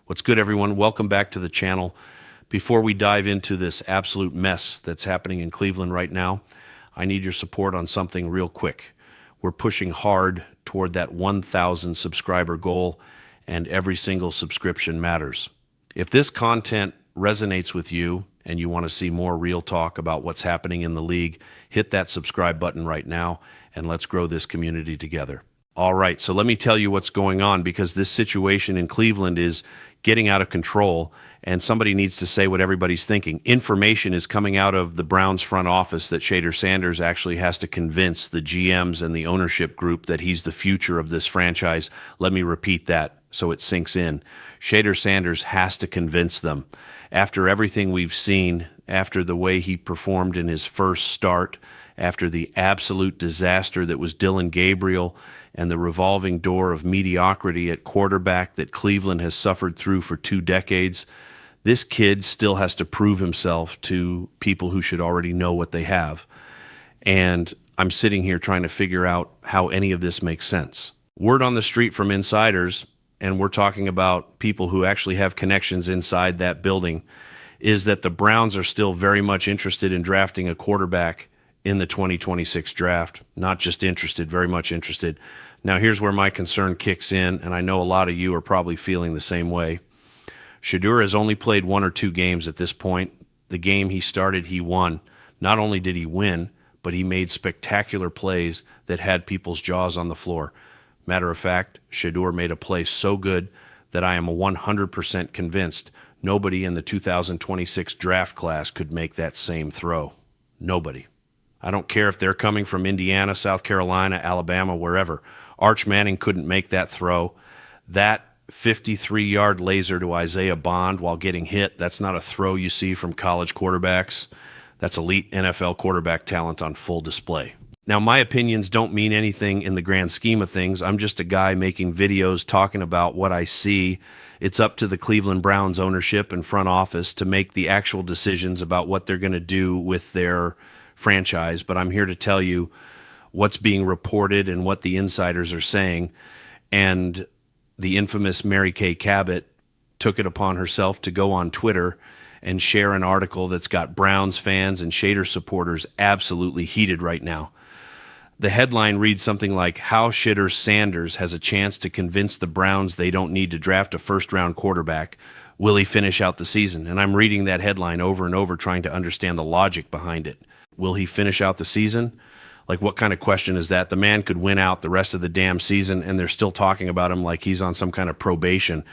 What's good, everyone? Welcome back to the channel. Before we dive into this absolute mess that's happening in Cleveland right now, I need your support on something real quick. We're pushing hard toward that 1,000 subscriber goal, and every single subscription matters. If this content resonates with you and you want to see more real talk about what's happening in the league, hit that subscribe button right now, and let's grow this community together. All right, so let me tell you what's going on, because this situation in Cleveland is getting out of control, and somebody needs to say what everybody's thinking. Information is coming out of the Browns front office that Shedeur Sanders actually has to convince the GMs and the ownership group that he's the future of this franchise. Let me repeat that so it sinks in. Shedeur Sanders has to convince them. After everything we've seen, after the way he performed in his first start, after the absolute disaster that was Dillon Gabriel and the revolving door of mediocrity at quarterback that Cleveland has suffered through for 2 decades, this kid still has to prove himself to people who should already know what they have. And I'm sitting here trying to figure out how any of this makes sense. Word on the street from insiders, and we're talking about people who actually have connections inside that building, is that the Browns are still very much interested in drafting a quarterback in the 2026 draft. Not just interested, very much interested. Now, here's where my concern kicks in, and I know a lot of you are probably feeling the same way. Shedeur has only played 1 or 2 games at this point. The game he started, he won. Not only did he win, but he made spectacular plays that had people's jaws on the floor. Matter of fact, Shedeur made a play so good that I am 100% convinced nobody in the 2026 draft class could make that same throw. Nobody. I don't care if they're coming from Indiana, South Carolina, Alabama, wherever. Arch Manning couldn't make that throw. That 53-yard laser to Isaiah Bond while getting hit, that's not a throw you see from college quarterbacks. That's elite NFL quarterback talent on full display. Now, my opinions don't mean anything in the grand scheme of things. I'm just a guy making videos talking about what I see. It's up to the Cleveland Browns ownership and front office to make the actual decisions about what they're going to do with their franchise. But I'm here to tell you what's being reported and what the insiders are saying. And the infamous Mary Kay Cabot took it upon herself to go on Twitter and share an article that's got Browns fans and Shedeur supporters absolutely heated right now. The headline reads something like, "How Shedeur Sanders has a chance to convince the Browns they don't need to draft a first-round quarterback. Will he finish out the season?" And I'm reading that headline over and over, trying to understand the logic behind it. Will he finish out the season? Like, what kind of question is that? The man could win out the rest of the damn season, and they're still talking about him like he's on some kind of probation.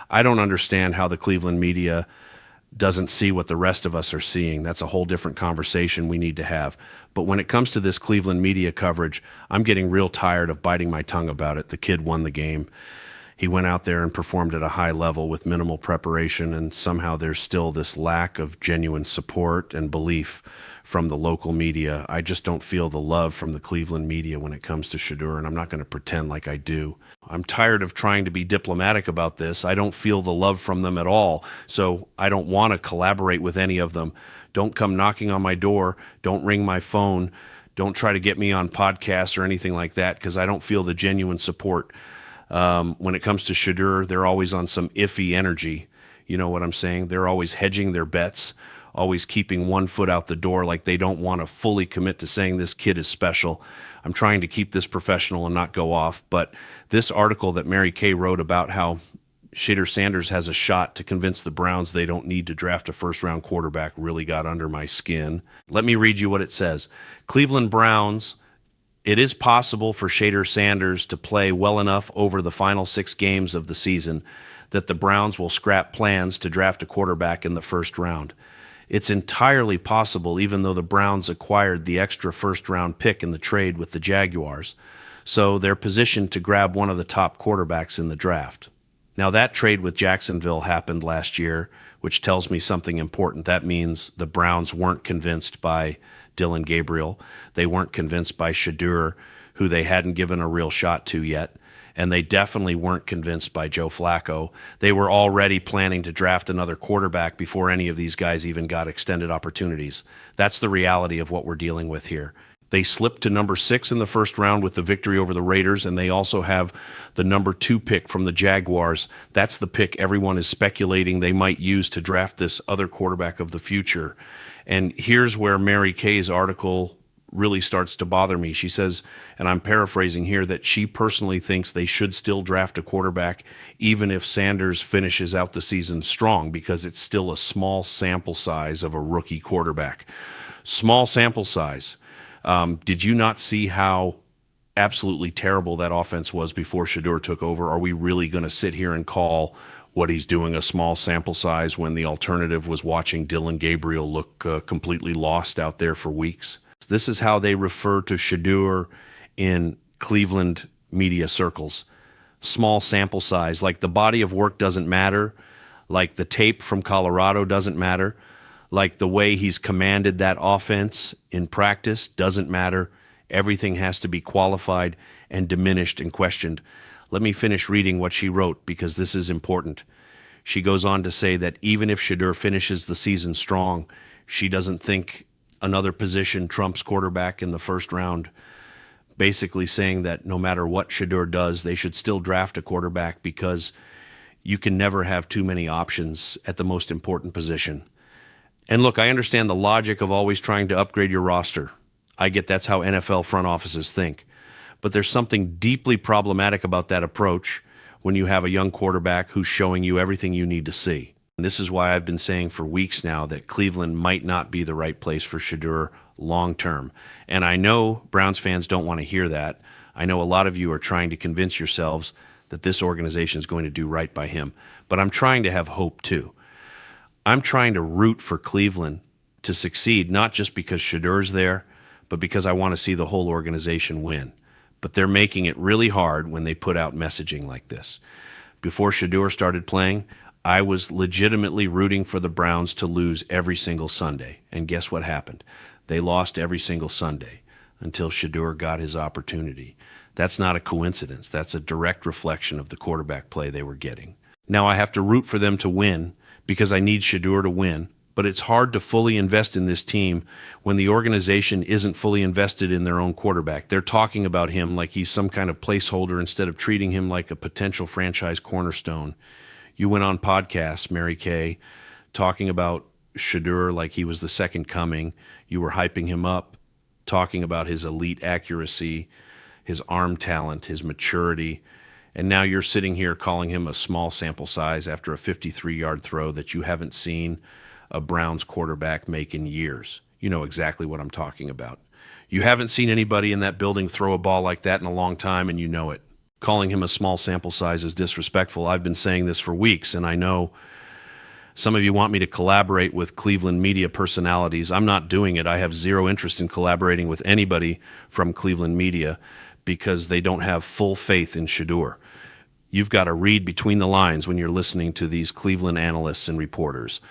I don't understand how the Cleveland media doesn't see what the rest of us are seeing. That's a whole different conversation we need to have. But when it comes to this Cleveland media coverage, I'm getting real tired of biting my tongue about it. The kid won the game. He went out there and performed at a high level with minimal preparation, and somehow there's still this lack of genuine support and belief from the local media. I just don't feel the love from the Cleveland media when it comes to Shedeur, and I'm not going to pretend like I do. I'm tired of trying to be diplomatic about this. I don't feel the love from them at all, so I don't want to collaborate with any of them. Don't come knocking on my door. Don't ring my phone. Don't try to get me on podcasts or anything like that, because I don't feel the genuine support. When it comes to Shedeur, they're always on some iffy energy. You know what I'm saying? They're always hedging their bets, always keeping one foot out the door, like they don't want to fully commit to saying this kid is special. I'm trying to keep this professional and not go off, but this article that Mary Kay wrote about how Shedeur Sanders has a shot to convince the Browns they don't need to draft a first-round quarterback really got under my skin. Let me read you what it says. Cleveland Browns: "It is possible for Shedeur Sanders to play well enough over the final 6 games of the season that the Browns will scrap plans to draft a quarterback in the first round. It's entirely possible, even though the Browns acquired the extra first-round pick in the trade with the Jaguars, so they're positioned to grab one of the top quarterbacks in the draft." Now, that trade with Jacksonville happened last year, which tells me something important. That means the Browns weren't convinced by Dillon Gabriel. They weren't convinced by Shedeur, who they hadn't given a real shot to yet. And they definitely weren't convinced by Joe Flacco. They were already planning to draft another quarterback before any of these guys even got extended opportunities. That's the reality of what we're dealing with here. They slipped to number 6 in the first round with the victory over the Raiders, and they also have the number 2 pick from the Jaguars. That's the pick everyone is speculating they might use to draft this other quarterback of the future. And here's where Mary Kay's article really starts to bother me. She says, and I'm paraphrasing here, that she personally thinks they should still draft a quarterback even if Sanders finishes out the season strong, because it's still a small sample size of a rookie quarterback. Small sample size. Did you not see how absolutely terrible that offense was before Shedeur took over? Are we really going to sit here and call what he's doing a small sample size when the alternative was watching Dylan Gabriel look completely lost out there for weeks? This is how they refer to Shedeur in Cleveland media circles. Small sample size, like the body of work doesn't matter, like the tape from Colorado doesn't matter, like the way he's commanded that offense in practice doesn't matter. Everything has to be qualified and diminished and questioned. Let me finish reading what she wrote, because this is important. She goes on to say that even if Shedeur finishes the season strong, she doesn't think another position trumps quarterback in the first round, basically saying that no matter what Shedeur does, they should still draft a quarterback, because you can never have too many options at the most important position. And look, I understand the logic of always trying to upgrade your roster. I get that's how NFL front offices think. But there's something deeply problematic about that approach when you have a young quarterback who's showing you everything you need to see. And this is why I've been saying for weeks now that Cleveland might not be the right place for Shedeur long term. And I know Browns fans don't want to hear that. I know a lot of you are trying to convince yourselves that this organization is going to do right by him. But I'm trying to have hope too. I'm trying to root for Cleveland to succeed, not just because Shedeur's there, but because I want to see the whole organization win. But they're making it really hard when they put out messaging like this. Before Shedeur started playing, I was legitimately rooting for the Browns to lose every single Sunday. And guess what happened? They lost every single Sunday until Shedeur got his opportunity. That's not a coincidence. That's a direct reflection of the quarterback play they were getting. Now I have to root for them to win because I need Shedeur to win. But it's hard to fully invest in this team when the organization isn't fully invested in their own quarterback. They're talking about him like he's some kind of placeholder instead of treating him like a potential franchise cornerstone. You went on podcasts, Mary Kay, talking about Shedeur like he was the second coming. You were hyping him up, talking about his elite accuracy, his arm talent, his maturity. And now you're sitting here calling him a small sample size after a 53-yard throw that you haven't seen a Browns quarterback make in years. You know exactly what I'm talking about. You haven't seen anybody in that building throw a ball like that in a long time, and you know it. Calling him a small sample size is disrespectful. I've been saying this for weeks, and I know some of you want me to collaborate with Cleveland media personalities. I'm not doing it. I have zero interest in collaborating with anybody from Cleveland media because they don't have full faith in Shedeur. You've got to read between the lines when you're listening to these Cleveland analysts and reporters.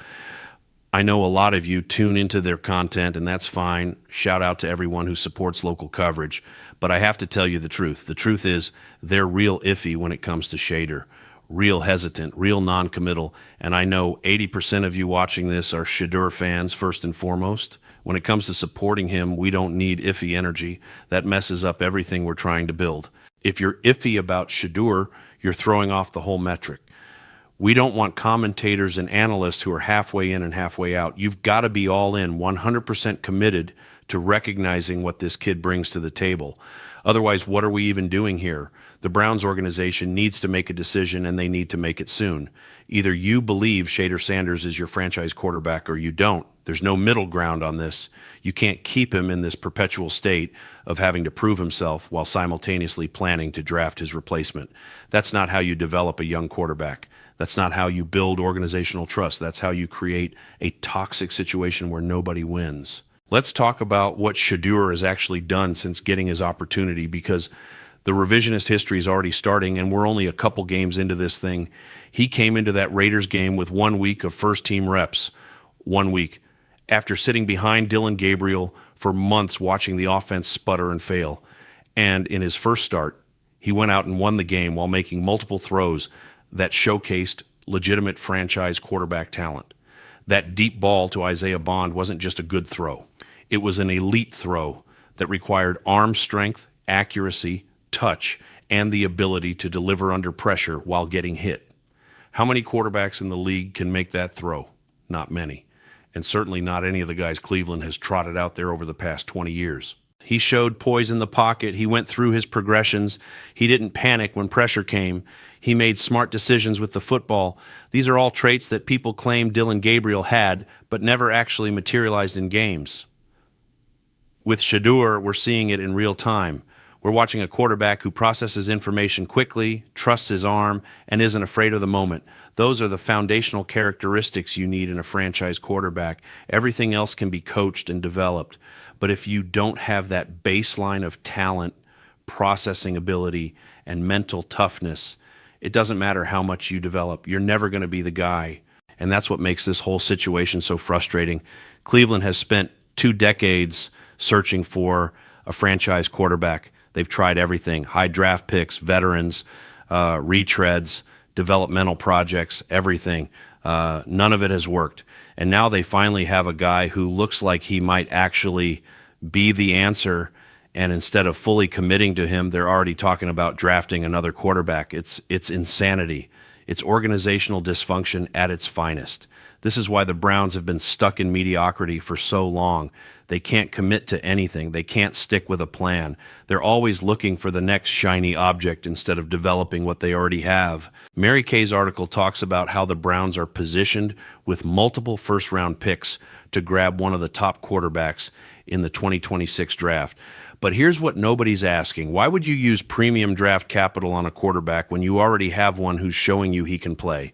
I know a lot of you tune into their content, and that's fine. Shout out to everyone who supports local coverage. But I have to tell you the truth. The truth is they're real iffy when it comes to Shedeur, real hesitant, real non-committal. And I know 80% of you watching this are Shedeur fans first and foremost. When it comes to supporting him, we don't need iffy energy. That messes up everything we're trying to build. If you're iffy about Shedeur, you're throwing off the whole metric. We don't want commentators and analysts who are halfway in and halfway out. You've got to be all in, 100% committed to recognizing what this kid brings to the table. Otherwise, what are we even doing here? The Browns organization needs to make a decision, and they need to make it soon. Either you believe Shedeur Sanders is your franchise quarterback or you don't. There's no middle ground on this. You can't keep him in this perpetual state of having to prove himself while simultaneously planning to draft his replacement. That's not how you develop a young quarterback. That's not how you build organizational trust. That's how you create a toxic situation where nobody wins. Let's talk about what Shedeur has actually done since getting his opportunity, because the revisionist history is already starting, and we're only a couple games into this thing. He came into that Raiders game with 1 week of first-team reps, 1 week, after sitting behind Dylan Gabriel for months watching the offense sputter and fail. And in his first start, he went out and won the game while making multiple throws that showcased legitimate franchise quarterback talent. That deep ball to Isaiah Bond wasn't just a good throw. It was an elite throw that required arm strength, accuracy, touch, and the ability to deliver under pressure while getting hit. How many quarterbacks in the league can make that throw? Not many. And certainly not any of the guys Cleveland has trotted out there over the past 20 years. He showed poise in the pocket. He went through his progressions. He didn't panic when pressure came. He made smart decisions with the football. These are all traits that people claim Dylan Gabriel had, but never actually materialized in games. With Shedeur, we're seeing it in real time. We're watching a quarterback who processes information quickly, trusts his arm, and isn't afraid of the moment. Those are the foundational characteristics you need in a franchise quarterback. Everything else can be coached and developed. But if you don't have that baseline of talent, processing ability, and mental toughness, it doesn't matter how much you develop. You're never going to be the guy. And that's what makes this whole situation so frustrating. Cleveland has spent 2 decades searching for a franchise quarterback. They've tried everything: high draft picks, veterans, retreads, developmental projects, everything. None of it has worked. And now they finally have a guy who looks like he might actually be the answer. And instead of fully committing to him, they're already talking about drafting another quarterback. It's insanity. It's organizational dysfunction at its finest. This is why the Browns have been stuck in mediocrity for so long. They can't commit to anything. They can't stick with a plan. They're always looking for the next shiny object instead of developing what they already have. Mary Kay's article talks about how the Browns are positioned with multiple first-round picks to grab one of the top quarterbacks in the 2026 draft. But here's what nobody's asking. Why would you use premium draft capital on a quarterback when you already have one who's showing you he can play?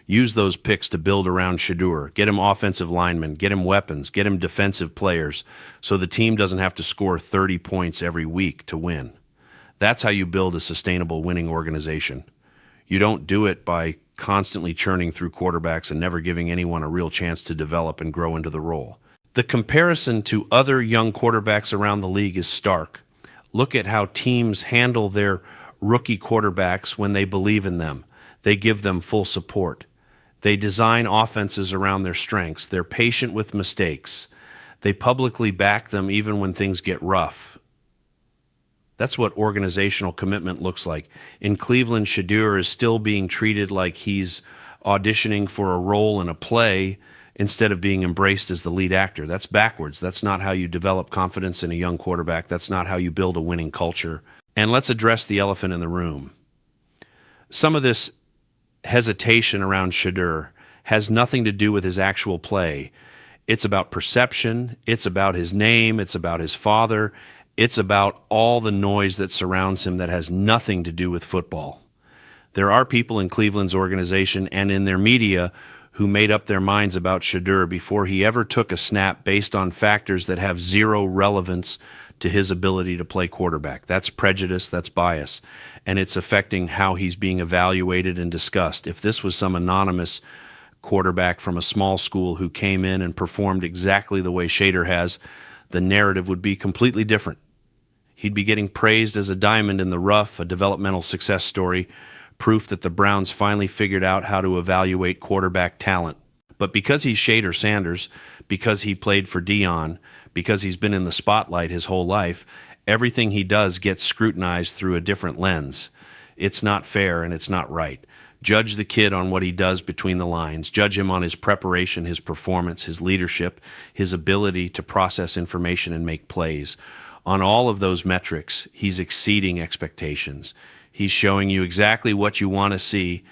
Use those picks to build around Shedeur. Get him offensive linemen, get him weapons, get him defensive players, so the team doesn't have to score 30 points every week to win. That's how you build a sustainable winning organization. You don't do it by constantly churning through quarterbacks and never giving anyone a real chance to develop and grow into the role. The comparison to other young quarterbacks around the league is stark. Look at how teams handle their rookie quarterbacks when they believe in them. They give them full support. They design offenses around their strengths. They're patient with mistakes. They publicly back them even when things get rough. That's what organizational commitment looks like. In Cleveland, Shedeur is still being treated like he's auditioning for a role in a play instead of being embraced as the lead actor. That's backwards. That's not how you develop confidence in a young quarterback. That's not how you build a winning culture. And let's address the elephant in the room. Some of this hesitation around Shedeur has nothing to do with his actual play. It's about perception. It's about his name. It's about his father. It's about all the noise that surrounds him that has nothing to do with football. There are people in Cleveland's organization and in their media who made up their minds about Shedeur before he ever took a snap based on factors that have zero relevance to his ability to play quarterback. That's prejudice, that's bias, and it's affecting how he's being evaluated and discussed. If this was some anonymous quarterback from a small school who came in and performed exactly the way Shedeur has, the narrative would be completely different. He'd be getting praised as a diamond in the rough, a developmental success story, proof that the Browns finally figured out how to evaluate quarterback talent. But because he's Shedeur Sanders, because he played for Dion, because he's been in the spotlight his whole life, everything he does gets scrutinized through a different lens. It's not fair and it's not right. Judge the kid on what he does between the lines. Judge him on his preparation, his performance, his leadership, his ability to process information and make plays. On all of those metrics, he's exceeding expectations. He's showing you exactly what you want to see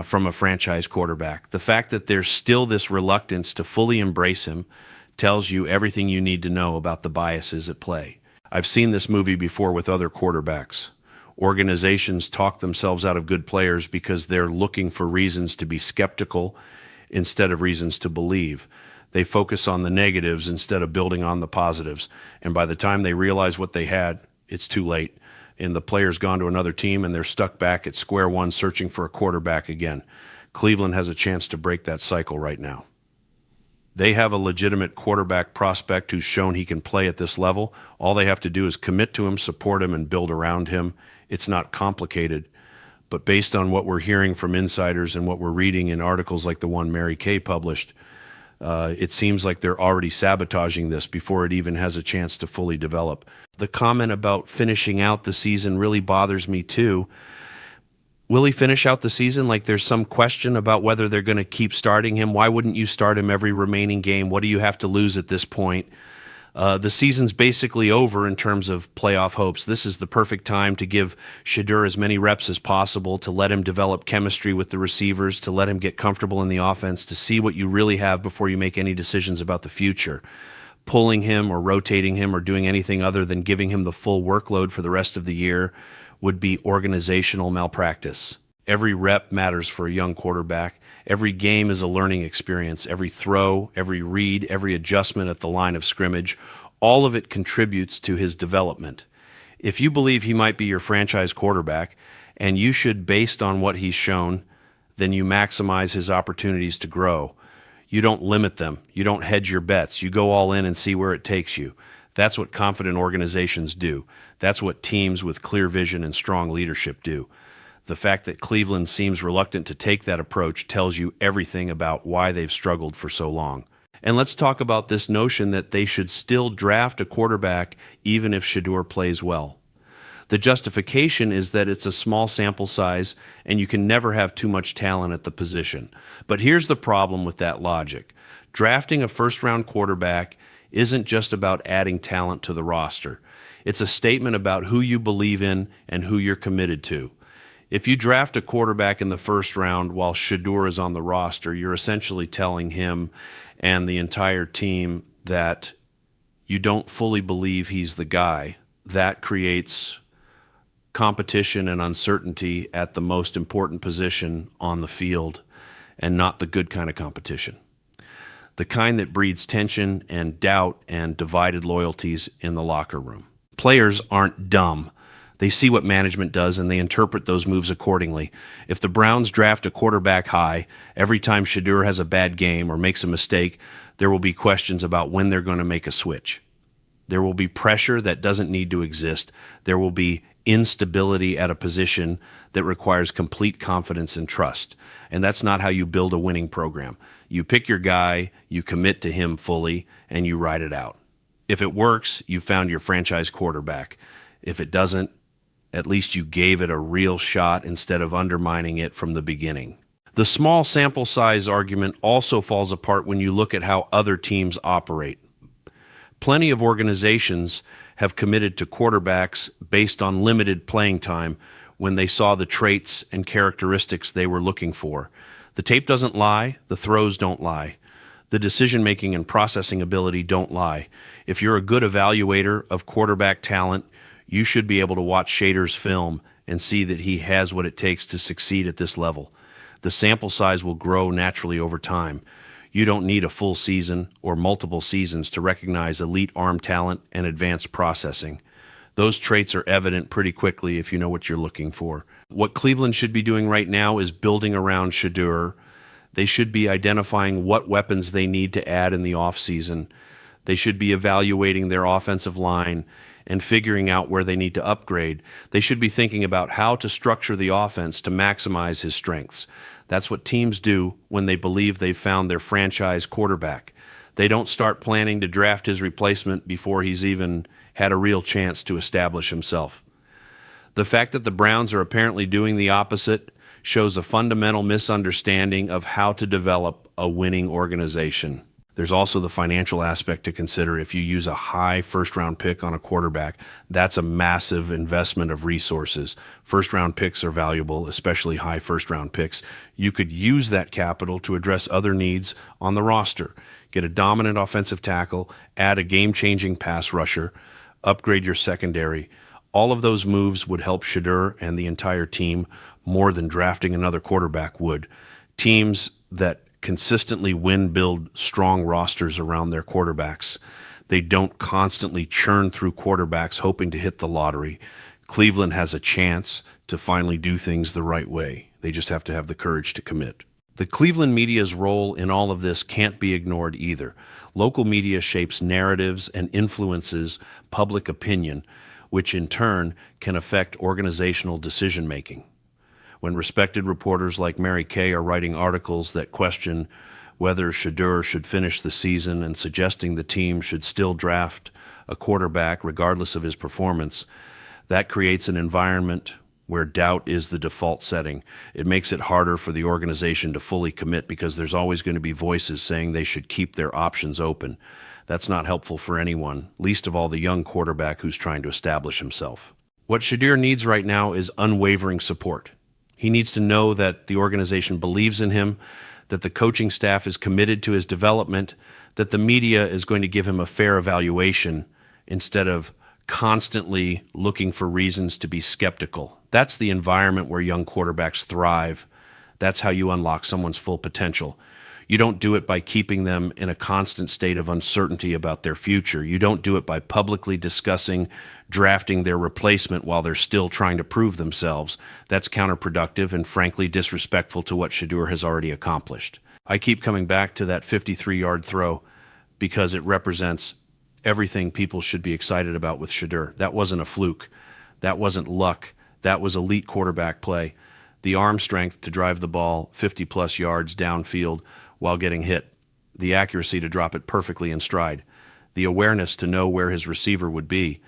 from a franchise quarterback. The fact that there's still this reluctance to fully embrace him tells you everything you need to know about the biases at play. I've seen this movie before with other quarterbacks. Organizations talk themselves out of good players because they're looking for reasons to be skeptical instead of reasons to believe. They focus on the negatives instead of building on the positives. And by the time they realize what they had, it's too late. And the player's gone to another team and they're stuck back at square one searching for a quarterback again. Cleveland has a chance to break that cycle right now. They have a legitimate quarterback prospect who's shown he can play at this level. All they have to do is commit to him, support him, and build around him. It's not complicated. But based on what we're hearing from insiders and what we're reading in articles like the one Mary Kay published, It seems like they're already sabotaging this before it even has a chance to fully develop. The comment about finishing out the season really bothers me too. Will he finish out the season? Like there's some question about whether they're going to keep starting him. Why wouldn't you start him every remaining game? What do you have to lose at this point? The season's basically over in terms of playoff hopes. This is the perfect time to give Shedeur as many reps as possible, to let him develop chemistry with the receivers, to let him get comfortable in the offense, to see what you really have before you make any decisions about the future. Pulling him or rotating him or doing anything other than giving him the full workload for the rest of the year would be organizational malpractice. Every rep matters for a young quarterback. Every game is a learning experience. Every throw, every read, every adjustment at the line of scrimmage, all of it contributes to his development. If you believe he might be your franchise quarterback, and you should, based on what he's shown, then you maximize his opportunities to grow. You don't limit them. You don't hedge your bets. You go all in and see where it takes you. That's what confident organizations do. That's what teams with clear vision and strong leadership do. The fact that Cleveland seems reluctant to take that approach tells you everything about why they've struggled for so long. And let's talk about this notion that they should still draft a quarterback even if Shedeur plays well. The justification is that it's a small sample size and you can never have too much talent at the position. But here's the problem with that logic. Drafting a first-round quarterback isn't just about adding talent to the roster. It's a statement about who you believe in and who you're committed to. If you draft a quarterback in the first round while Shedeur is on the roster, you're essentially telling him and the entire team that you don't fully believe he's the guy. That creates competition and uncertainty at the most important position on the field, and not the good kind of competition. The kind that breeds tension and doubt and divided loyalties in the locker room. Players aren't dumb. They see what management does and they interpret those moves accordingly. If the Browns draft a quarterback high, every time Shedeur has a bad game or makes a mistake, there will be questions about when they're going to make a switch. There will be pressure that doesn't need to exist. There will be instability at a position that requires complete confidence and trust. And that's not how you build a winning program. You pick your guy, you commit to him fully, and you ride it out. If it works, you found your franchise quarterback. If it doesn't, at least you gave it a real shot instead of undermining it from the beginning. The small sample size argument also falls apart when you look at how other teams operate. Plenty of organizations have committed to quarterbacks based on limited playing time when they saw the traits and characteristics they were looking for. The tape doesn't lie, the throws don't lie. The decision-making and processing ability don't lie. If you're a good evaluator of quarterback talent, you should be able to watch Shedeur's film and see that he has what it takes to succeed at this level. The sample size will grow naturally over time. You don't need a full season or multiple seasons to recognize elite arm talent and advanced processing. Those traits are evident pretty quickly if you know what you're looking for. What Cleveland should be doing right now is building around Shedeur. They should be identifying what weapons they need to add in the offseason. They should be evaluating their offensive line and figuring out where they need to upgrade. They should be thinking about how to structure the offense to maximize his strengths. That's what teams do when they believe they've found their franchise quarterback. They don't start planning to draft his replacement before he's even had a real chance to establish himself. The fact that the Browns are apparently doing the opposite shows a fundamental misunderstanding of how to develop a winning organization. There's also the financial aspect to consider. If you use a high first-round pick on a quarterback, that's a massive investment of resources. First-round picks are valuable, especially high first-round picks. You could use that capital to address other needs on the roster. Get a dominant offensive tackle, add a game-changing pass rusher, upgrade your secondary. All of those moves would help Shedeur and the entire team more than drafting another quarterback would. Teams that consistently build strong rosters around their quarterbacks. They don't constantly churn through quarterbacks hoping to hit the lottery. Cleveland has a chance to finally do things the right way. They just have to have the courage to commit. The Cleveland media's role in all of this can't be ignored either. Local media shapes narratives and influences public opinion, which in turn can affect organizational decision-making. When respected reporters like Mary Kay are writing articles that question whether Shedeur should finish the season and suggesting the team should still draft a quarterback regardless of his performance, that creates an environment where doubt is the default setting. It makes it harder for the organization to fully commit because there's always going to be voices saying they should keep their options open. That's not helpful for anyone, least of all the young quarterback who's trying to establish himself. What Shedeur needs right now is unwavering support. He needs to know that the organization believes in him, that the coaching staff is committed to his development, that the media is going to give him a fair evaluation instead of constantly looking for reasons to be skeptical. That's the environment where young quarterbacks thrive. That's how you unlock someone's full potential. You don't do it by keeping them in a constant state of uncertainty about their future. You don't do it by publicly discussing drafting their replacement while they're still trying to prove themselves. That's counterproductive and frankly disrespectful to what Shedeur has already accomplished. I keep coming back to that 53-yard throw because it represents everything people should be excited about with Shedeur. That wasn't a fluke. That wasn't luck. That was elite quarterback play. The arm strength to drive the ball 50-plus yards downfield while getting hit. The accuracy to drop it perfectly in stride. The awareness to know where his receiver would be.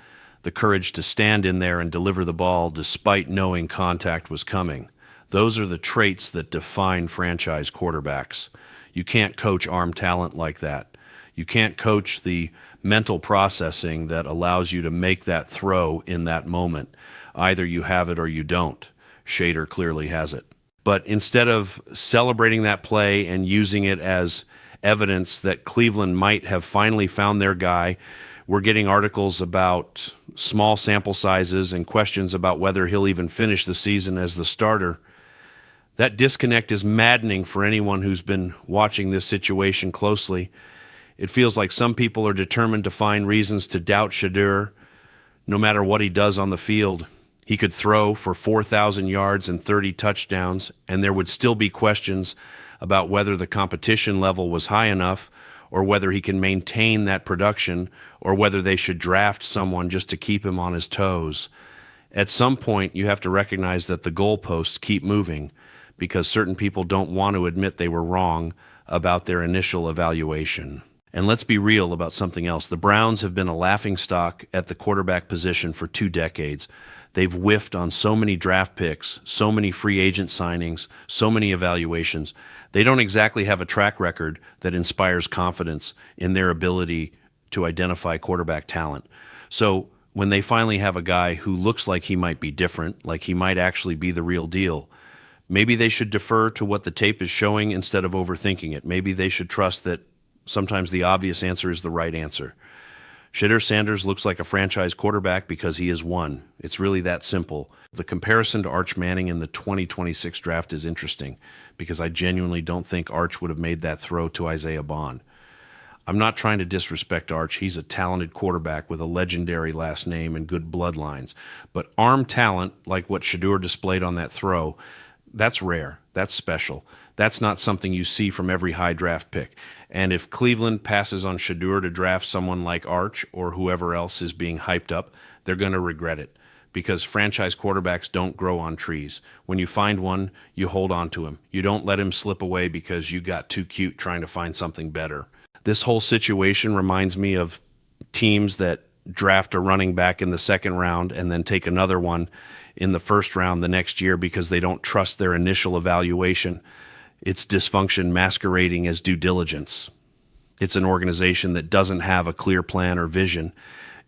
The courage to stand in there and deliver the ball despite knowing contact was coming. Those are the traits that define franchise quarterbacks. You can't coach arm talent like that. You can't coach the mental processing that allows you to make that throw in that moment. Either you have it or you don't. Shedeur clearly has it. But instead of celebrating that play and using it as evidence that Cleveland might have finally found their guy, we're getting articles about small sample sizes and questions about whether he'll even finish the season as the starter. That disconnect is maddening for anyone who's been watching this situation closely. It feels like some people are determined to find reasons to doubt Shedeur no matter what he does on the field. He could throw for 4,000 yards and 30 touchdowns, and there would still be questions about whether the competition level was high enough or whether he can maintain that production or whether they should draft someone just to keep him on his toes. At some point, you have to recognize that the goalposts keep moving because certain people don't want to admit they were wrong about their initial evaluation. And let's be real about something else. The Browns have been a laughingstock at the quarterback position for 2 decades. They've whiffed on so many draft picks, so many free agent signings, so many evaluations. They don't exactly have a track record that inspires confidence in their ability to identify quarterback talent. So when they finally have a guy who looks like he might be different, like he might actually be the real deal, maybe they should defer to what the tape is showing instead of overthinking it. Maybe they should trust that sometimes the obvious answer is the right answer. Shedeur Sanders looks like a franchise quarterback because he is one. It's really that simple. The comparison to Arch Manning in the 2026 draft is interesting because I genuinely don't think Arch would have made that throw to Isaiah Bond. I'm not trying to disrespect Arch. He's a talented quarterback with a legendary last name and good bloodlines. But arm talent, like what Shedeur displayed on that throw, that's rare. That's special. That's not something you see from every high draft pick. And if Cleveland passes on Shedeur to draft someone like Arch or whoever else is being hyped up, they're going to regret it because franchise quarterbacks don't grow on trees. When you find one, you hold on to him. You don't let him slip away because you got too cute trying to find something better. This whole situation reminds me of teams that draft a running back in the second round and then take another one in the first round the next year because they don't trust their initial evaluation. It's dysfunction masquerading as due diligence. It's an organization that doesn't have a clear plan or vision.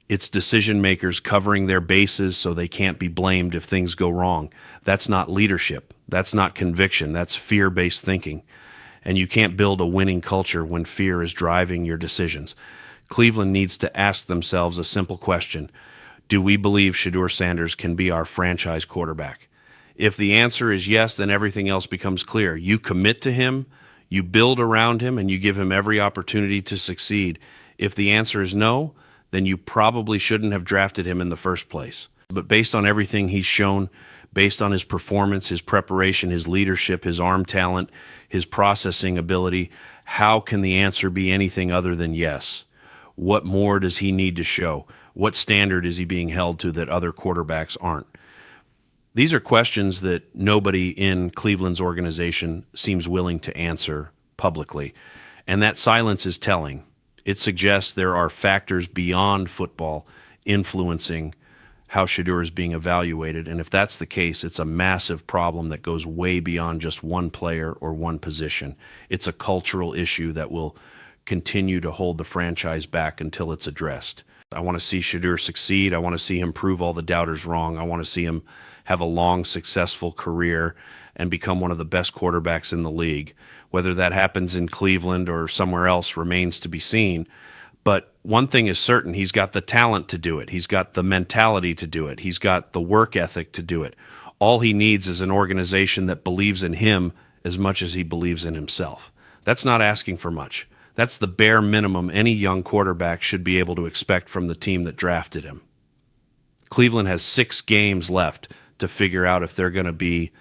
It's decision makers covering their bases so they can't be blamed if things go wrong. That's not leadership. That's not conviction. That's fear-based thinking. And you can't build a winning culture when fear is driving your decisions. Cleveland needs to ask themselves a simple question. Do we believe Shedeur Sanders can be our franchise quarterback? If the answer is yes, then everything else becomes clear. You commit to him, you build around him, and you give him every opportunity to succeed. If the answer is no, then you probably shouldn't have drafted him in the first place. But based on everything he's shown, based on his performance, his preparation, his leadership, his arm talent, his processing ability, how can the answer be anything other than yes? What more does he need to show? What standard is he being held to that other quarterbacks aren't? These are questions that nobody in Cleveland's organization seems willing to answer publicly. And that silence is telling. It suggests there are factors beyond football influencing how Shedeur is being evaluated. And if that's the case, it's a massive problem that goes way beyond just one player or one position. It's a cultural issue that will continue to hold the franchise back until it's addressed. I want to see Shedeur succeed. I want to see him prove all the doubters wrong. I want to see him have a long, successful career and become one of the best quarterbacks in the league. Whether that happens in Cleveland or somewhere else remains to be seen. But one thing is certain, he's got the talent to do it. He's got the mentality to do it. He's got the work ethic to do it. All he needs is an organization that believes in him as much as he believes in himself. That's not asking for much. That's the bare minimum any young quarterback should be able to expect from the team that drafted him. Cleveland has 6 games left to figure out if they're going to be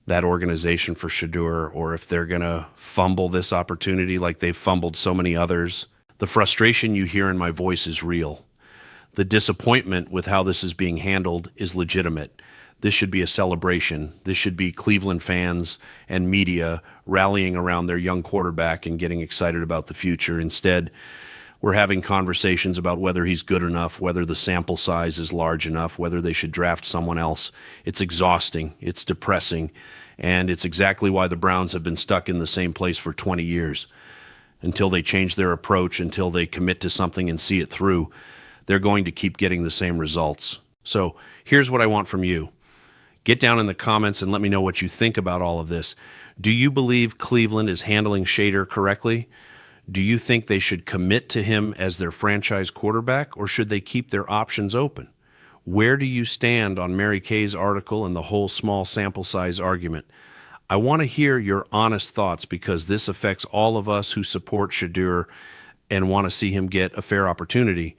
that organization for Shedeur or if they're going to fumble this opportunity like they've fumbled so many others. The frustration you hear in my voice is real. The disappointment with how this is being handled is legitimate. This should be a celebration. This should be Cleveland fans and media rallying around their young quarterback and getting excited about the future. Instead, we're having conversations about whether he's good enough, whether the sample size is large enough, whether they should draft someone else. It's exhausting. It's depressing. And it's exactly why the Browns have been stuck in the same place for 20 years. Until they change their approach, until they commit to something and see it through, they're going to keep getting the same results. So here's what I want from you. Get down in the comments and let me know what you think about all of this. Do you believe Cleveland is handling Shedeur correctly? Do you think they should commit to him as their franchise quarterback, or should they keep their options open? Where do you stand on Mary Kay's article and the whole small sample size argument? I want to hear your honest thoughts because this affects all of us who support Shedeur and want to see him get a fair opportunity.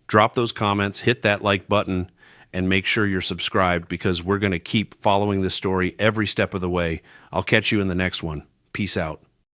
Drop those comments, hit that like button, and make sure you're subscribed because we're going to keep following this story every step of the way. I'll catch you in the next one. Peace out.